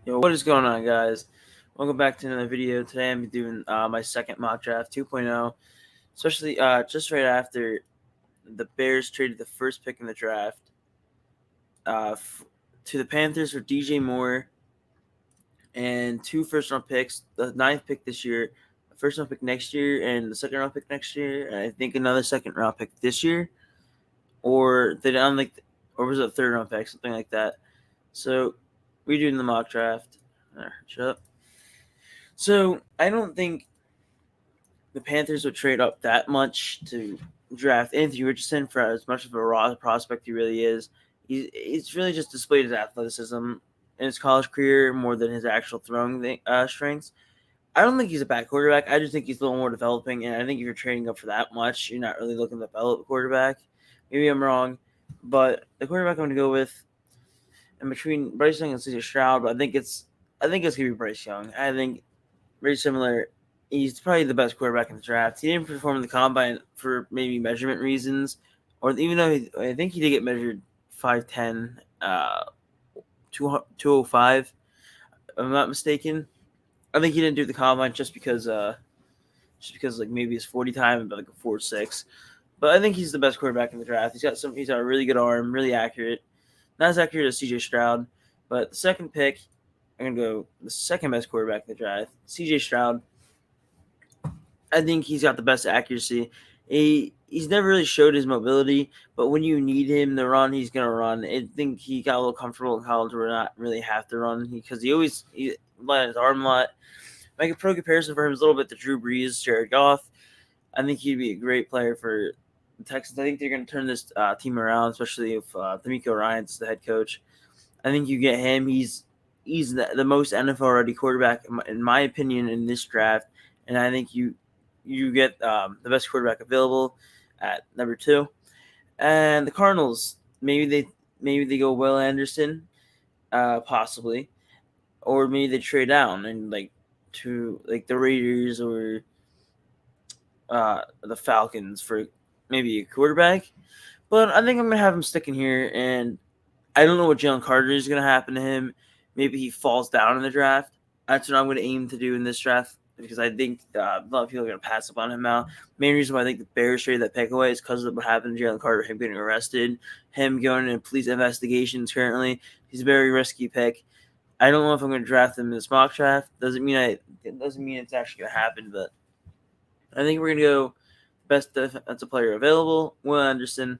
Yo, what is going on, guys? Welcome back to another video. Today I'm doing my second mock draft 2.0, especially just right after the Bears traded the first pick in the draft to the Panthers for DJ Moore and two first-round picks, the ninth pick this year, the first-round pick next year, and the second-round pick next year, and I think another second-round pick this year, or they don't like, or was it a third-round pick, something like that. So we're doing the mock draft. Shut up. So I don't think the Panthers would trade up that much to draft Anthony Richardson for as much of a raw prospect he really is. He's really just displayed his athleticism in his college career more than his actual throwing strengths. I don't think he's a bad quarterback. I just think he's a little more developing, and I think if you're trading up for that much, you're not really looking to develop a quarterback. Maybe I'm wrong, but the quarterback I'm going to go with, and between Bryce Young and CJ Stroud, but I think it's going to be Bryce Young. I think very similar. He's probably the best quarterback in the draft. He didn't perform in the combine for maybe measurement reasons, or even though I think he did get measured 5'10", 205. If I'm not mistaken. I think he didn't do the combine just because like maybe his 40 time about like a 4.6. But I think he's the best quarterback in the draft. He's got a really good arm, really accurate. Not as accurate as CJ Stroud, but the second pick, I'm gonna go the second best quarterback in the draft, CJ Stroud. I think he's got the best accuracy. He's never really showed his mobility, but when you need him to run, he's gonna run. I think he got a little comfortable in college where not really have to run because he let his arm a lot. Make a pro comparison for him is a little bit to Drew Brees, Jared Goff. I think he'd be a great player for the Texans. I think they're going to turn this team around, especially if D'Amico Ryans is the head coach. I think you get him. He's the most NFL ready quarterback in my opinion in this draft, and I think you get the best quarterback available at number 2. And the Cardinals, maybe they go Will Anderson, possibly, or maybe they trade down and to the Raiders or the Falcons for maybe a quarterback. But I think I'm gonna have him sticking here, and I don't know what Jalen Carter is gonna happen to him. Maybe he falls down in the draft. That's what I'm gonna aim to do in this draft because I think a lot of people are gonna pass up on him now. Main reason why I think the Bears traded that pick away is because of what happened to Jalen Carter, him getting arrested, him going into police investigations currently. He's a very risky pick. I don't know if I'm going to draft him in this mock draft. Doesn't mean it's actually going to happen, but I think we're going to go best defensive player available, Will Anderson.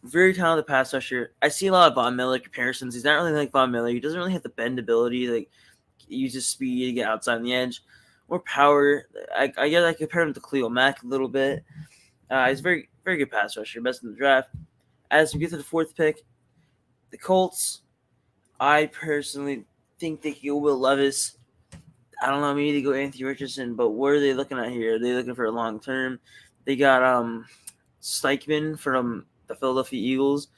Very talented pass rusher. I see a lot of Von Miller comparisons. He's not really like Von Miller. He doesn't really have the bend ability, use his speed to get outside on the edge. More power. I guess I compare him to Khalil Mack a little bit. He's a very, very good pass rusher, best in the draft. As we get to the 4th pick, the Colts. I personally think they could go Will Levis. I don't know, maybe they go Anthony Richardson, but what are they looking at here? Are they looking for a long term? They got Steichman from the Philadelphia Eagles.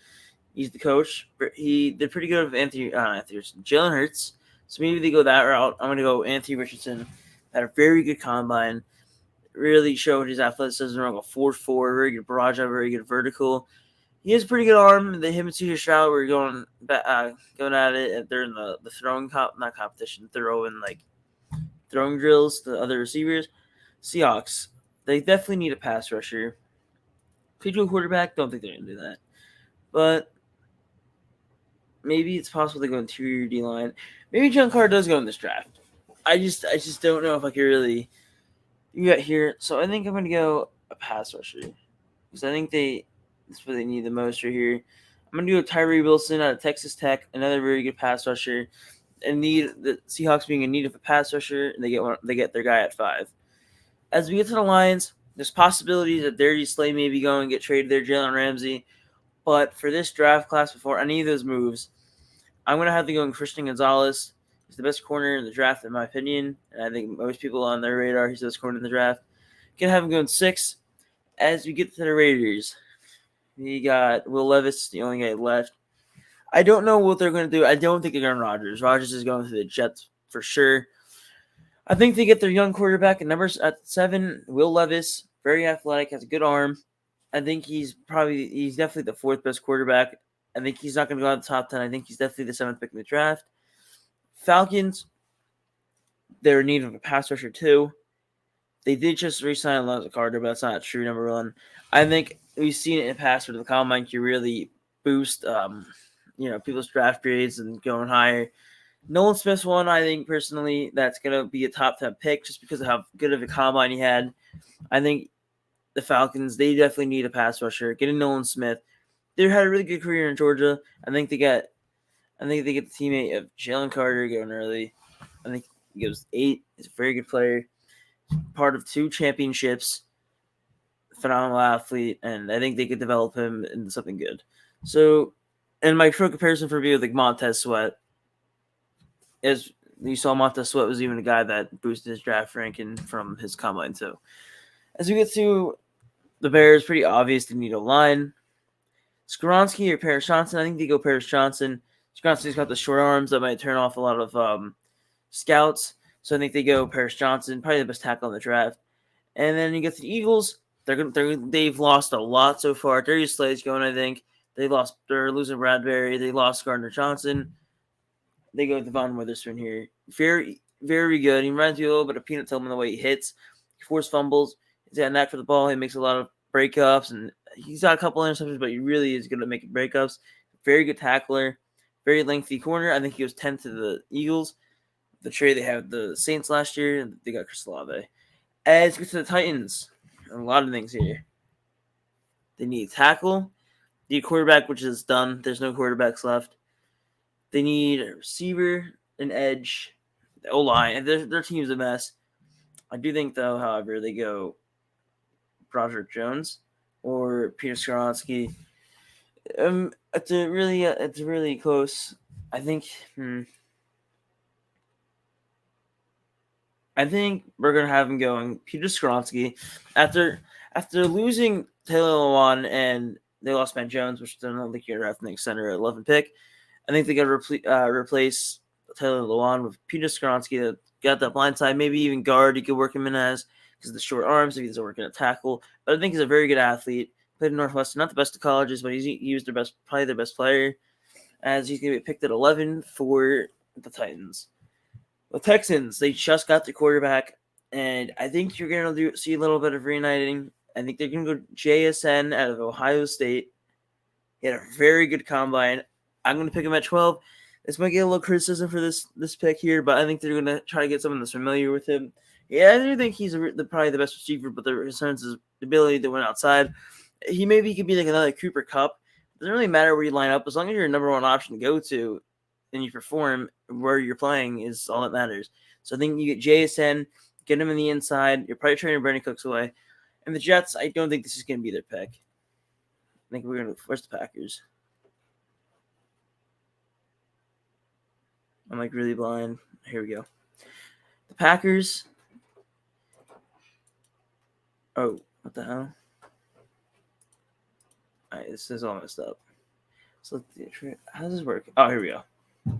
He's the coach. He did pretty good with Anthony Richardson. Jalen Hurts. So maybe they go that route. I'm gonna go Anthony Richardson. Had a very good combine. Really showed his athleticism around a 4.4, very good barrage, very good vertical. He has a pretty good arm. Him and CJ Stroud were going at it. They're in the throwing not competition, throwing drills to other receivers. Seahawks, they definitely need a pass rusher. Could you go quarterback? Don't think they're gonna do that, but maybe it's possible they go interior D line. Maybe John Carr does go in this draft. I just don't know if I could really do that here. So I think I'm gonna go a pass rusher because I think that's what they need the most right here. I'm gonna go Tyree Wilson out of Texas Tech, another very good pass rusher. And the Seahawks being in need of a pass rusher, and they get their guy at 5. As we get to the Lions, there's possibilities that Darius Slay may be going to get traded there, Jalen Ramsey. But for this draft class, before any of those moves, I'm gonna have to go in Christian Gonzalez. He's the best corner in the draft, in my opinion, and I think most people on their radar, he's the best corner in the draft. Gonna have him going 6. As we get to the Raiders, we got Will Levis, the only guy left. I don't know what they're going to do. I don't think they're going Rodgers. Rodgers is going to the Jets for sure. I think they get their young quarterback at 7. Will Levis, very athletic, has a good arm. I think he's definitely the 4th best quarterback. I think he's not going to go out of the top 10. I think he's definitely the 7th pick in the draft. Falcons, they're in need of a pass rusher too. They did just re-sign Alonzo Carter, but that's not true. Number one, I think we've seen it in the past where the combine can really boost, people's draft grades and going higher. Nolan Smith's one, I think personally, that's gonna be a top 10 pick just because of how good of a combine he had. I think the Falcons, they definitely need a pass rusher. Getting Nolan Smith, they had a really good career in Georgia. I think they get the teammate of Jalen Carter going early. I think he goes 8. He's a very good player, part of 2 championships, phenomenal athlete, and I think they could develop him into something good. So, and my true comparison for me with like Montez Sweat is you saw Montez Sweat was even a guy that boosted his draft ranking from his combine too. As we get to the Bears, pretty obvious they need a line. Skoronski or Paris Johnson, I think they go Paris Johnson. Skoronski's got the short arms that might turn off a lot of scouts, so I think they go Paris Johnson, probably the best tackle in the draft. And then you get to the Eagles. They've lost a lot so far. Darius Slay's going, I think. They're losing Bradbury. They lost Gardner Johnson. They go Devon Witherspoon here. Very, very good. He reminds you a little bit of Peanut Tillman the way he hits. He forces fumbles. He's got a knack for the ball. He makes a lot of breakups, and he's got a couple interceptions, but he really is good at making breakups. Very good tackler. Very lengthy corner. I think he was 10 to the Eagles. The trade they had the Saints last year, and they got Chris Olave. As we get to the Titans, a lot of things here. They need tackle. They need quarterback, which is done. There's no quarterbacks left. They need a receiver, an edge, the O-line, and their team's a mess. I do think, though, however, they go Broderick Jones or Peter Skoronski. It's really close. I think we're gonna have him going Peter Skoronski after losing Taylor Lewan and they lost Ben Jones, which I don't think you're drafting center at 11 pick. I think they got to replace Taylor Lewan with Peter Skoronski that got that blind side, maybe even guard. You could work him in as because of the short arms if he's working at tackle. But I think he's a very good athlete. Played in Northwestern, not the best of colleges, but he was probably their best player. As he's going to be picked at 11 for the Titans. The Texans, they just got the quarterback, and I think you're going to see a little bit of reuniting. I think they're going to go JSN out of Ohio State. He had a very good combine. I'm going to pick him at 12. This might get a little criticism for this pick here, but I think they're going to try to get someone that's familiar with him. Yeah, I do think he's probably the best receiver, but the concerns is the ability to win outside. He could be like another Cooper Kupp. It doesn't really matter where you line up. As long as you're a number one option to go to and you perform where you're playing is all that matters. So I think you get JSN, get him in the inside. You're probably trading Brandon Cooks away. And the Jets, I don't think this is going to be their pick. I think we're going to force the Packers. I'm like really blind. Here we go. The Packers. Oh, what the hell? All right, this is all messed up. So how does this work? Oh, here we go. All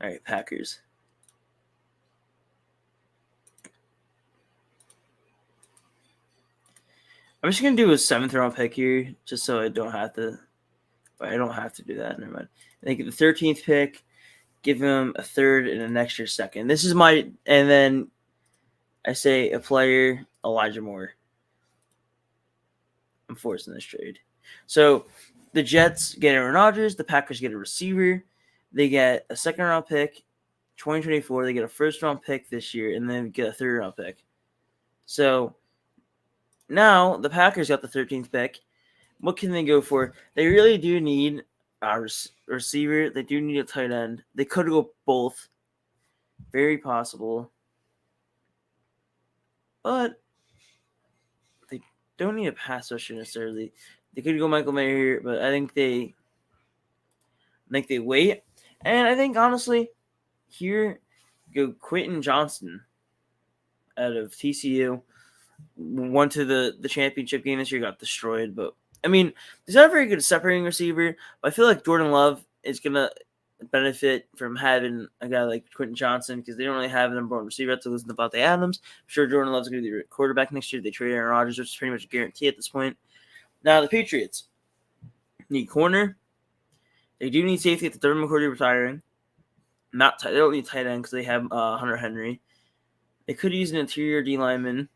right, Packers. I'm just gonna do a 7th round pick here, just so I don't have to. But I don't have to do that. Never mind. I think the 13th pick, give him a 3rd and an extra 2nd. This is and then I say a player, Elijah Moore. I'm forcing this trade. So the Jets get Aaron Rodgers, the Packers get a receiver, they get a 2nd round pick, 2024, they get a 1st round pick this year, and then get a 3rd round pick. So now the Packers got the 13th pick. What can they go for? They really do need a receiver. They do need a tight end. They could go both. Very possible. But they don't need a pass rusher necessarily. They could go Michael Mayer here, but I think they wait. And I think, honestly, here, go Quentin Johnson out of TCU. Went to the championship game this year, got destroyed. But, I mean, he's not a very good separating receiver. But I feel like Jordan Love is going to benefit from having a guy like Quentin Johnson because they don't really have a number one receiver to lose to Devontae Adams. I'm sure Jordan Love's going to be the quarterback next year. They trade Aaron Rodgers, which is pretty much a guarantee at this point. Now, the Patriots need corner. They do need safety at the third McCourty retiring. Not tight. They don't need tight end because they have Hunter Henry. They could use an interior D lineman.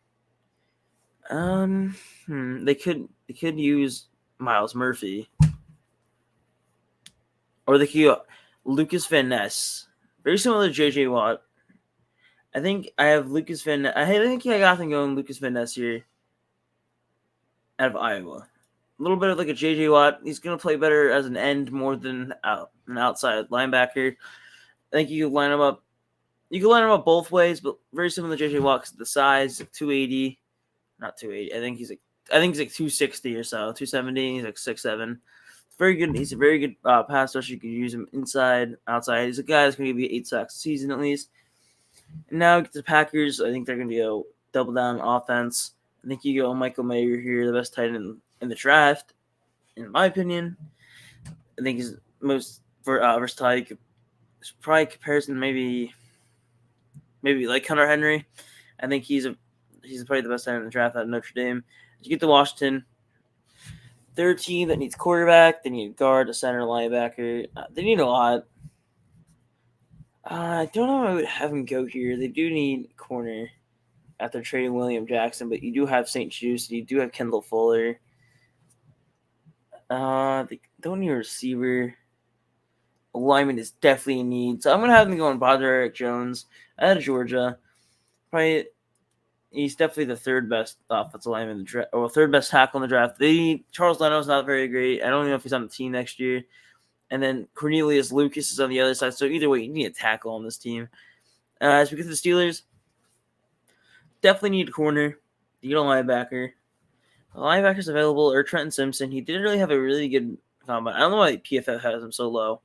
They could use Miles Murphy, or they could use Lucas Van Ness. Very similar to JJ Watt. I think I have Lucas Van Ness. I think I got them going Lucas Van Ness here out of Iowa. A little bit of like a JJ Watt. He's going to play better as an end more than an outside linebacker. I think you could line him up. You can line him up both ways, but very similar to JJ Watt because the size, 280. Not 280. I think he's like 260 or so, 270. He's like 6'7". Very good. He's a very good pass rusher. You can use him inside, outside. He's a guy that's going to give you 8 sacks a season at least. And now get the Packers. I think they're going to go double down on offense. I think you go Michael Mayer here, the best tight end in the draft, in my opinion. I think he's most versatile. It's probably comparison maybe like Hunter Henry. I think he's probably the best tight end in the draft out of Notre Dame. You get to Washington. They're a team that needs quarterback. They need a guard, a center, linebacker. They need a lot. I don't know if I would have him go here. They do need a corner after trading William Jackson, but you do have St. Juice. You do have Kendall Fuller. They don't need a receiver. A lineman is definitely a need. So I'm going to have them go on Broderick Jones out of Georgia. Probably, he's definitely the third best offensive lineman in the draft, or third best tackle in the draft. Charles Leno's not very great. I don't even know if he's on the team next year. And then Cornelius Lucas is on the other side. So either way, you need a tackle on this team. As we get to the Steelers, definitely need a corner. You need a linebacker. The linebackers available are Trenton Simpson. He didn't really have a really good combine. I don't know why PFF has him so low.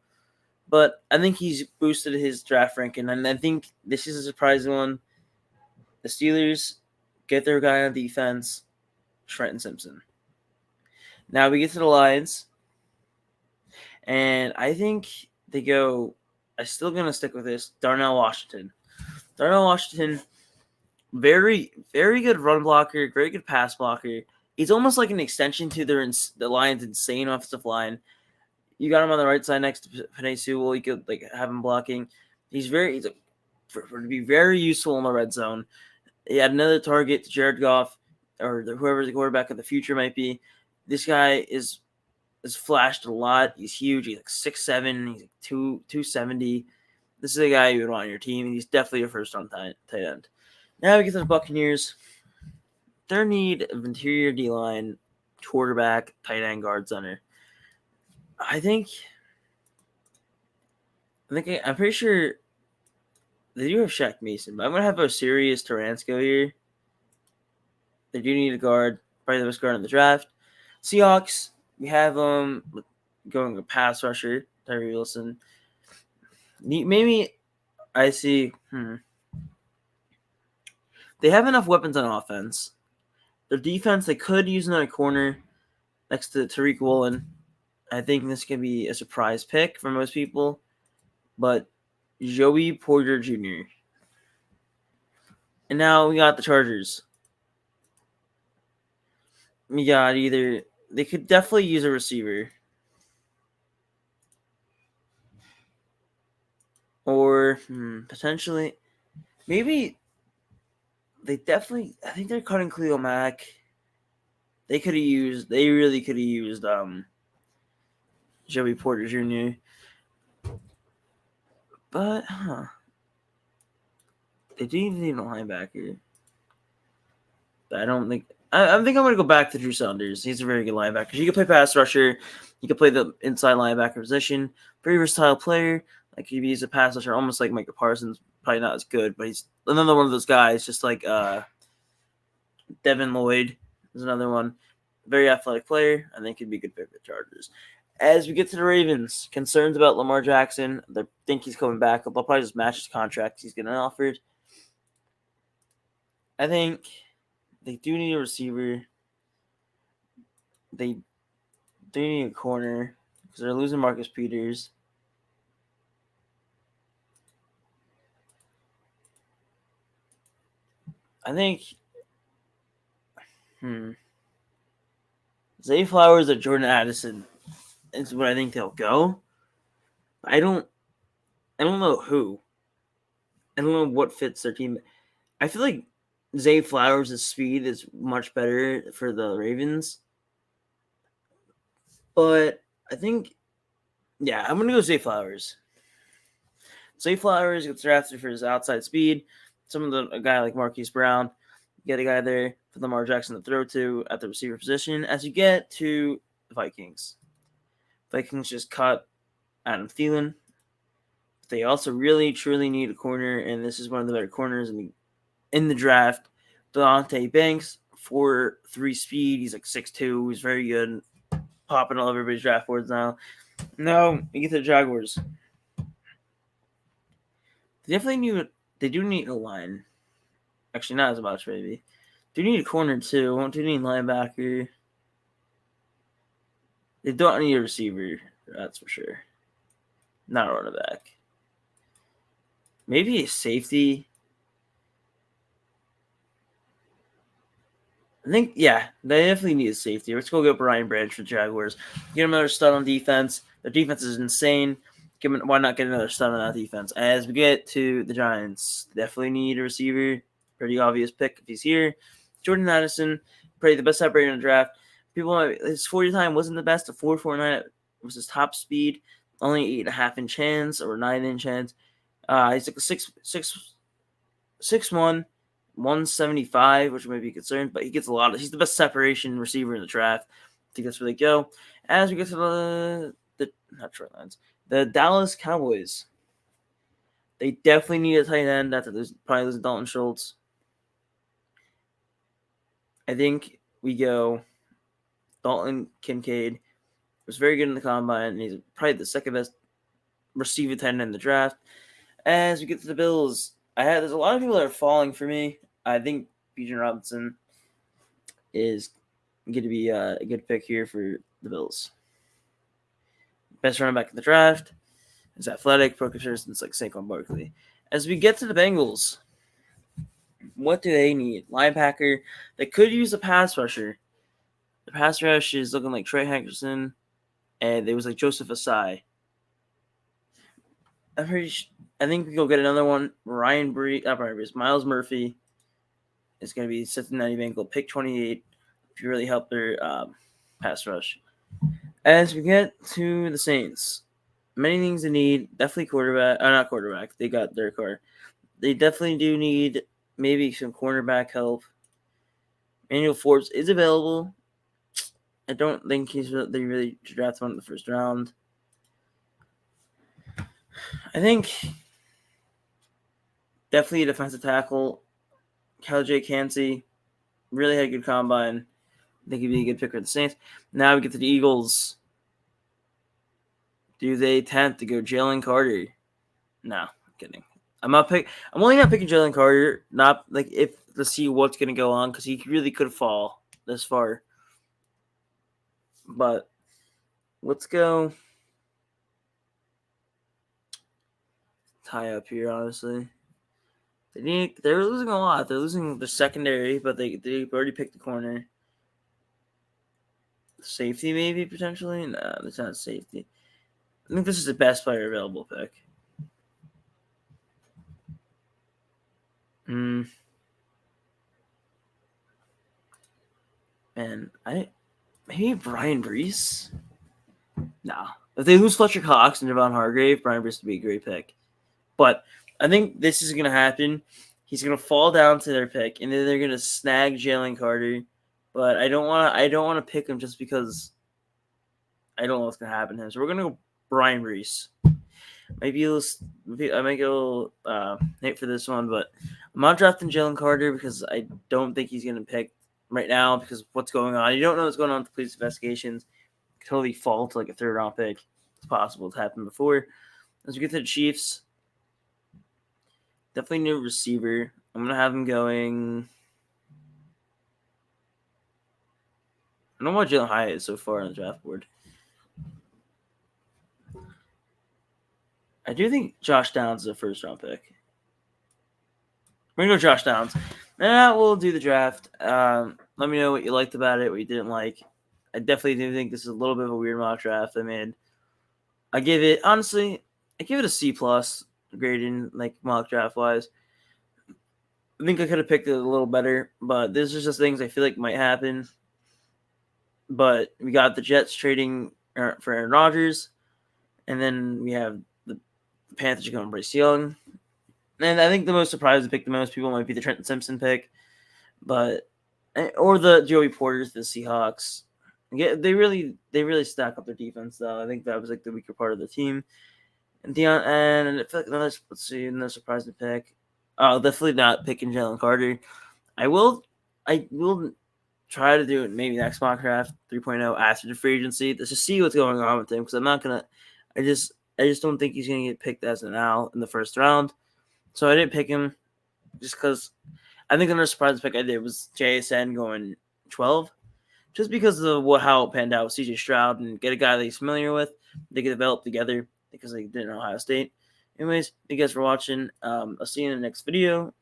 But I think he's boosted his draft ranking. And I think this is a surprising one. The Steelers get their guy on defense, Trenton Simpson. Now we get to the Lions. And I think they go, I'm still going to stick with this, Darnell Washington. Darnell Washington, very, very good run blocker, very good pass blocker. He's almost like an extension to the Lions' insane offensive line. You got him on the right side next to Penei Sewell. You could have him blocking. He's to be very useful in the red zone. He had another target to Jared Goff or whoever the quarterback of the future might be. This guy is flashed a lot. He's huge. He's like 6'7". He's like 270. This is a guy you would want on your team, and he's definitely a first-round tight end. Now we get to the Buccaneers. Their need of interior D-line, quarterback, tight end, guard, center. I'm pretty sure they do have Shaq Mason, but I'm going to have Osirius Taransco here. They do need a guard, probably the best guard in the draft. Seahawks, we have going a pass rusher, Tyree Wilson. Maybe I see. They have enough weapons on offense. Their defense, they could use another corner next to Tariq Woolen. I think this can be a surprise pick for most people. But Joey Porter Jr. And now we got the Chargers. We got they could definitely use a receiver. Or potentially, maybe I think they're cutting Khalil Mack. They really could have used Joey Porter Jr. But they do even need a linebacker. But I don't think I think I'm gonna go back to Drew Saunders. He's a very good linebacker. He can play pass rusher. He can play the inside linebacker position. Very versatile player. Like he be a pass rusher, almost like Micah Parsons. Probably not as good, but he's another one of those guys, just like Devin Lloyd is another one. Very athletic player. I think he'd be a good fit for the Chargers. As we get to the Ravens, concerns about Lamar Jackson. They think he's coming back. They'll probably just match his contract he's getting offered. I think they do need a receiver. They do need a corner because they're losing Marcus Peters. I think Zay Flowers or Jordan Addison is what I think they'll go. I I don't know who. I don't know what fits their team. I feel like Zay Flowers' speed is much better for the Ravens. But I think, yeah, I'm going to go Zay Flowers. Zay Flowers gets drafted for his outside speed. A guy like Marquise Brown, get a guy there for Lamar Jackson to throw to at the receiver position. As you get to the Vikings just cut Adam Thielen. They also really, truly need a corner, and this is one of the better corners in the draft. Delonte Banks, 4.3 speed. He's like 6'2". He's very good. Popping all everybody's draft boards now. No, you get to the Jaguars. They do need a line. Actually, not as much, maybe. Do need a corner, too. Do need a linebacker. They don't need a receiver. That's for sure. Not a running back. Maybe a safety. I think, yeah, they definitely need a safety. Let's go get Brian Branch for the Jaguars. Get him another stud on defense. Their defense is insane. Why not get another stud on that defense? As we get to the Giants, definitely need a receiver. Pretty obvious pick if he's here. Jordan Addison, probably the best separator in the draft. His 40 time wasn't the best. A 4.49 was his top speed. Only 8.5-inch hands or 9-inch hands. He's like a 6'1", 175, which may be concerned, but he gets a lot. He's the best separation receiver in the draft. I think that's where they go. As we get to the the Dallas Cowboys, they definitely need a tight end after probably losing Dalton Schultz. I think we go Dalton Kincaid. Was very good in the combine, and he's probably the second best receiver tight end in the draft. As we get to the Bills, there's a lot of people that are falling for me. I think Bijan Robinson is going to be a good pick here for the Bills. Best running back in the draft. Is athletic, pro comparisons like Saquon Barkley. As we get to the Bengals, what do they need? Linebacker. They could use a pass rusher. The pass rush is looking like Trey Hendrickson, and it was like Joseph Asai. I think we go get another one. Miles Murphy is going to be Cincinnati Bengal pick 28 if you really help their pass rush. As we get to the Saints, many things they need. Definitely quarterback. Not quarterback. They got their car. They definitely do need maybe some cornerback help. Emmanuel Forbes is available. I don't think they really drafted him in the first round. I think definitely a defensive tackle. Cal J. Cansey really had a good combine. I think he'd be a good pick for the Saints. Now we get to the Eagles. Do they attempt to go Jalen Carter? No, I'm kidding. I'm only not picking Jalen Carter. Not like to see what's going to go on because he really could fall this far. But let's go tie up here. Honestly, they're losing a lot. They're losing their secondary, but they already picked the corner. Safety maybe potentially. No, it's not safety. I think this is the best player available pick. And maybe Brian Brees. No, if they lose Fletcher Cox and Javon Hargrave, Brian Brees would be a great pick. But I think this is going to happen. He's going to fall down to their pick, and then they're going to snag Jalen Carter. But I don't want to pick him just because I don't know what's going to happen to him. So we're going to go Brian Brees. I might go hate for this one, but I'm not drafting Jalen Carter because I don't think he's going to pick right now because of what's going on. You don't know what's going on with the police investigations. It could totally fall to like a third-round pick. It's possible. It's happened before. As we get to the Chiefs, definitely new receiver. I'm going to have him going. I don't know what Jalen Hyatt is so far on the draft board. I do think Josh Downs is a first-round pick. We're going to go Josh Downs. We'll do the draft. Let me know what you liked about it, what you didn't like. I definitely do think this is a little bit of a weird mock draft I made. I give it a C+. grading, like mock draft wise. I think I could have picked it a little better, but this is just things I feel like might happen. But we got the Jets trading for Aaron Rodgers, and then we have the Panthers going Bryce Young. And I think the most surprising pick to most people might be the Trenton Simpson pick, but or the Joey Porters, the Seahawks. Yeah, they really stack up their defense though. I think that was like the weaker part of the team. And I feel like another surprising pick. Oh, definitely not picking Jalen Carter. I will try to do it maybe next mock draft 3.0 after the free agency. Let's just see what's going on with him because I'm not gonna. I just don't think he's gonna get picked as an Al in the first round. So I didn't pick him just because I think another surprise pick I did was JSN going 12, just because of how it panned out with CJ Stroud and get a guy that he's familiar with. They could develop together because they didn't know Ohio State. Anyways, thank you guys for watching. I'll see you in the next video.